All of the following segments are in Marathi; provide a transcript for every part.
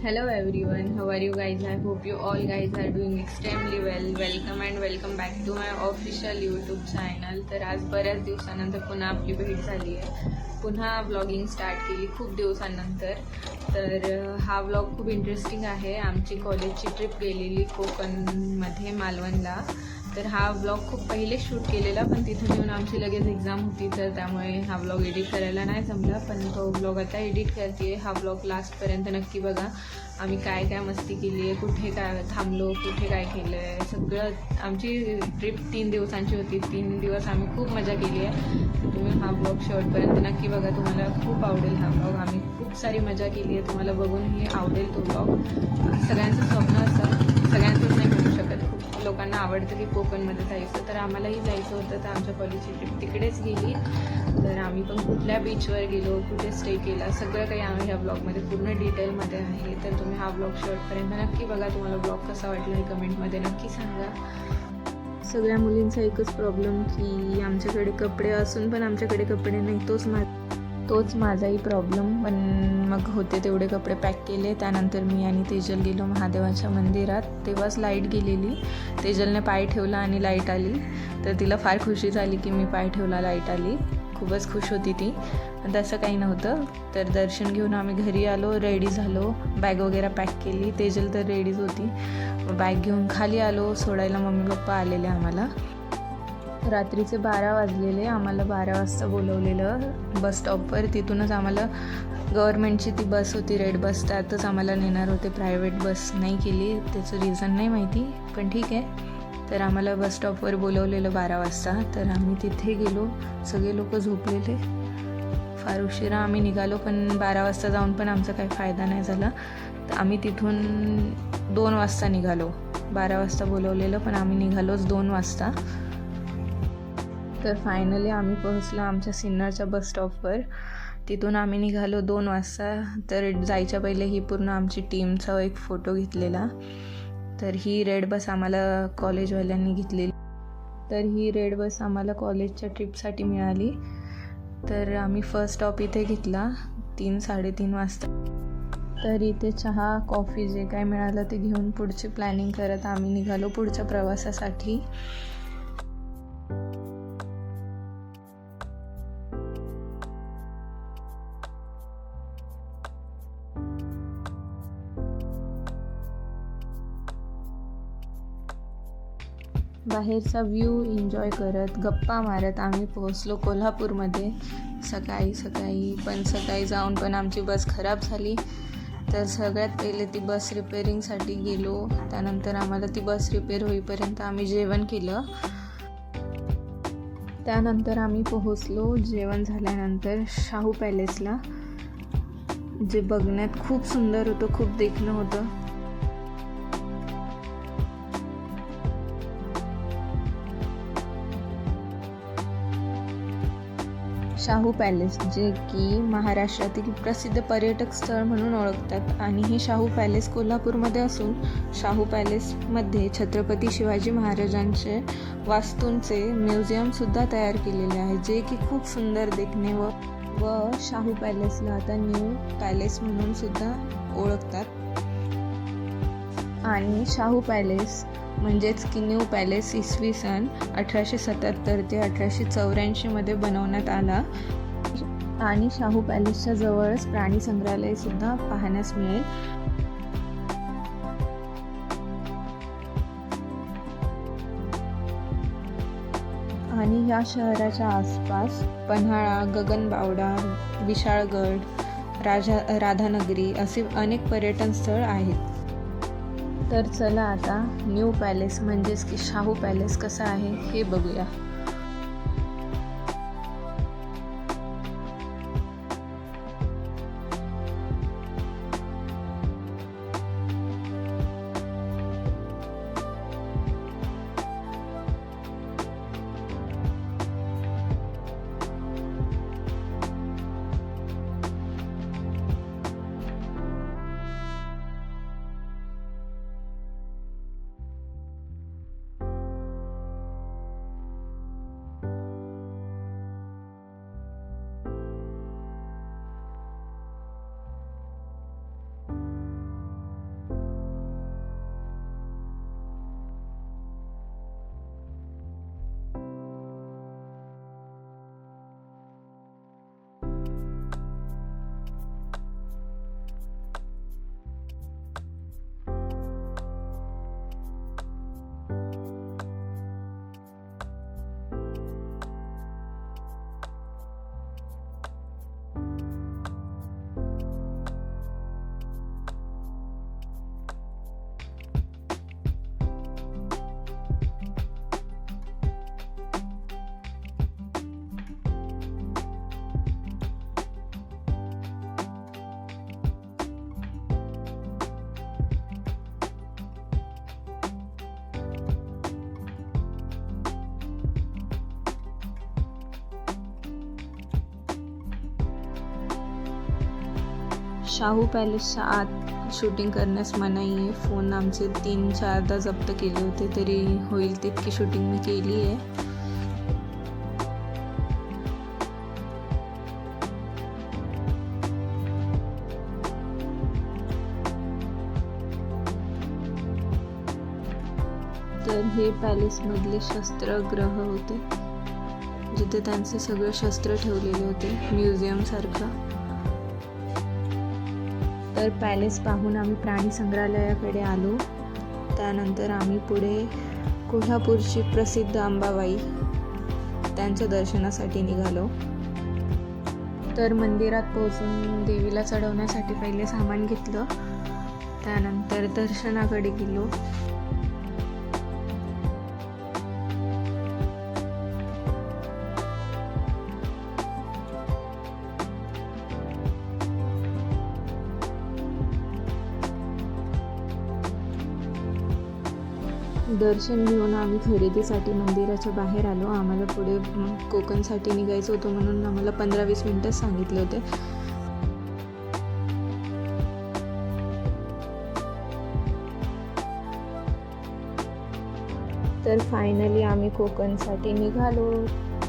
Hello everyone, how are you guys? I hope you all guys are doing extremely well. Welcome and welcome back to my official YouTube channel. तर आज बऱ्याच दिवसानंतर पुन्हा आपली भेट झाली आहे. पुन्हा व्लॉगिंग स्टार्ट केली खूप दिवसांनंतर. तर हा व्लॉग खूप इंटरेस्टिंग आहे. आमची कॉलेजची ट्रिप गेलेली कोकणमध्ये मालवणला. तर हा व्लॉग खूप पहिले शूट केलेला, पण तिथून येऊन आमची लगेच एक्झाम होती, तर त्यामुळे हा व्लॉग एडिट करायला नाही जमला. पण तो व्लॉग आता एडिट करते. हा व्लॉग लास्टपर्यंत नक्की बघा. आम्ही काय काय मस्ती केली आहे, कुठे काय थांबलो, कुठे काय केलं आहे, सगळं. आमची ट्रिप 3 दिवसांची होती. 3 दिवस आम्ही खूप मजा केली आहे. तर तुम्ही हा व्लॉग शेवटपर्यंत नक्की बघा. तुम्हाला खूप आवडेल हा व्लॉग. आम्ही खूप सारी मजा केली आहे. तुम्हाला बघूनही आवडेल तो व्लॉग. सगळ्यांचं स्वप्न असं सगळ्यांचंच नाही होऊ शकत. खूप लोकांना आवडतं की कोकणमध्ये जायचं, तर आम्हालाही जायचं होतं. तर आमच्या कॉलेजची ट्रिप तिकडेच गेली. तर आम्ही पण कुठल्या बीचवर गेलो, कुठे स्टे केला, सगळं काही आम्ही ह्या ब्लॉगमध्ये पूर्ण डिटेलमध्ये आहे. तर तुम्ही हा ब्लॉग शेवटपर्यंत नक्की बघा. तुम्हाला ब्लॉग कसा वाटला हे कमेंटमध्ये नक्की सांगा. सगळ्या मुलींचा एकच प्रॉब्लेम की आमच्याकडे कपडे असून पण आमच्याकडे कपडे नाही. तोच माझाही प्रॉब्लेम. पण मग होते तेवढे कपडे पॅक केले. त्यानंतर मी आणि तेजल गेलो महादेवाच्या मंदिरात. तेव्हाच लाईट गेलेली. तेजलने पाय ठेवला आणि लाईट आली. तर तिला फार खुशी झाली की मी पाय ठेवला, लाईट आली. खूपच खुश होती ती. पण तसं काही नव्हतं. तर दर्शन घेऊन आम्ही घरी आलो, रेडी झालो, बॅग वगैरे पॅक केली. तेजल तर रेडीच होती. बॅग घेऊन खाली आलो. सोडायला मम्मी पप्पा आलेले आम्हाला. रात्रीचे 12 वाजलेले. आम्हाला 12 वाजता बोलवलेलं बस स्टॉपवर. तिथूनच आम्हाला गव्हर्मेंटची ती बस होती, रेड बस, त्यातच आम्हाला नेणार होते. प्रायव्हेट बस नाही केली. त्याचं रिझन नाही माहिती, पण ठीक आहे. तर आम्हाला बस स्टॉपवर बोलवलेलं 12 वाजता. तर आम्ही तिथे गेलो. सगळे लोक झोपलेले. फार उशिरा आम्ही निघालो, पण 12 वाजता जाऊन पण आमचा काही फायदा नाही झाला. तर आम्ही तिथून 2 वाजता निघालो. 12 वाजता बोलवलेलं, पण आम्ही निघालोच 2 वाजता. तर फायनली आम्ही पोहोचलो आमच्या सिन्नरच्या बस स्टॉपवर. तिथून आम्ही निघालो 2 वाजता. तर जायच्या पहिले ही पूर्ण आमची टीमचा एक फोटो घेतलेला. तर ही रेड बस आम्हाला कॉलेजवाल्यांनी घेतलेली. तर ही रेड बस आम्हाला कॉलेजच्या ट्रिपसाठी मिळाली. तर आम्ही फर्स्ट स्टॉप इथे घेतला 3-3:30 वाजता. तर इथे चहा, कॉफी जे काय मिळालं ते घेऊन पुढची प्लॅनिंग करत आम्ही निघालो पुढच्या प्रवासासाठी. बाहेरचा व्ह्यू एन्जॉय करत, गप्पा मारत आम्ही पोहोचलो कोल्हापूरमध्ये सकाळी. पण सकाळी जाऊन पण आमची बस खराब झाली. तर सगळ्यात पहिले ती बस रिपेअरिंगसाठी गेलो. त्यानंतर आम्हाला ती बस रिपेअर होईपर्यंत आम्ही जेवण केलं. त्यानंतर आम्ही पोहोचलो जेवण झाल्यानंतर शाहू पॅलेसला, जे बघण्यात खूप सुंदर होतं, खूप देखणं होतं. शाहू पॅलेस, जे की महाराष्ट्रातील प्रसिद्ध पर्यटक स्थळ म्हणून ओळखतात. आणि हे शाहू पॅलेस कोल्हापूरमध्ये असून शाहू पॅलेसमध्ये छत्रपती शिवाजी महाराजांचे वास्तूंचे म्युझियमसुद्धा तयार केलेले आहे, जे की खूप सुंदर देखणे व शाहू पॅलेसला आता न्यू पॅलेस म्हणून सुद्धा ओळखतात. आणि शाहू पॅलेस म्हणजेच की न्यू पॅलेस इसवी सन 1877 ते 1884 बनवण्यात आला. आणि शाहू पॅलेसच्या जवळच प्राणी संग्रहालय सुद्धा पाहण्यास मिळेल. आणि या शहराच्या आसपास पन्हाळा, गगनबावडा, विशाळगड, राधानगरी असे अनेक पर्यटन स्थळ आहेत. तर चला आता न्यू पॅलेस म्हणजेच की शाहू पॅलेस कसा आहे हे बघूया. शाहू पॅलेसच्या आत शूटिंग करण्यास मनाई आहे. फोन आमचे 3-4दा जप्त केले होते, तरी होईल तितकी शूटिंग मी केली आहे. तर हे पॅलेसमधले शस्त्रगृह होते, जिथे त्यांचे सगळे शस्त्र ठेवलेले होते, म्युझियम सारखं. तर पॅलेस पाहून आम्ही प्राणी संग्रहालयाकडे आलो. त्यानंतर आम्ही पुढे कोल्हापूरची प्रसिद्ध अंबाबाई त्यांच्या दर्शनासाठी निघालो. तर मंदिरात पोहोचून देवीला चढवण्यासाठी पहिले सामान घेतलं, त्यानंतर दर्शनाकडे गेलो. दर्शन घेऊन आम्ही खरेदीसाठी मंदिराच्या बाहेर आलो. आम्हाला पुढे कोकणसाठी निघायचं होतं, म्हणून आम्हाला 15-20 मिनटं सांगितले होते. तर फायनली आम्ही कोकणसाठी निघालो.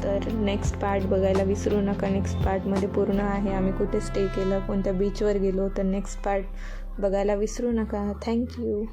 तर नेक्स्ट पार्ट बघायला विसरू नका. नेक्स्ट पार्टमध्ये पूर्ण आहे आम्ही कुठे स्टे केलं, कोणत्या बीचवर गेलो. तर नेक्स्ट पार्ट बघायला विसरू नका. थँक्यू.